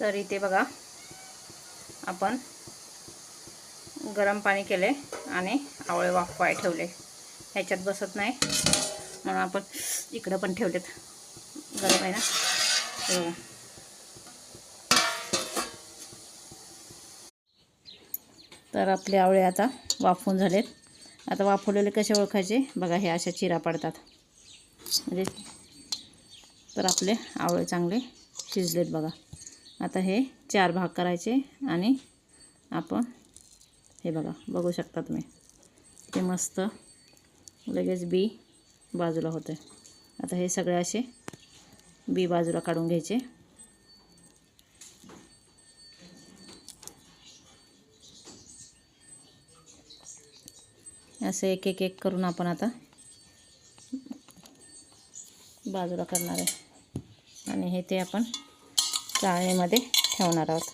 तर इथे बघा आपण गरम पाणी केले आणि आवळे वाफवाय ठेवले. ह्याच्यात बसत नाही म्हणून आपण इकडं पण ठेवलेत. गरम आहे ना. बघा तर आपले आवळे आता वाफवून झालेत. आता वाफवलेले कसे ओळखायचे बघा, हे अशा चिरा पडतात म्हणजे तर आपले आवळे चांगले शिजलेत बघा. आता हे 4 भाग करायचे आणि आपण हे बघा बघू शकता तुम्ही, ते मस्त लगेच बी बाजूला होते. आता हे सगळे असे बी बाजूला काढून घ्यायचे. असे एक एक एक करून आपण आता बाजूला करणार आहे आणि हे ते आपण चाळणीमध्ये ठेवणार आहोत.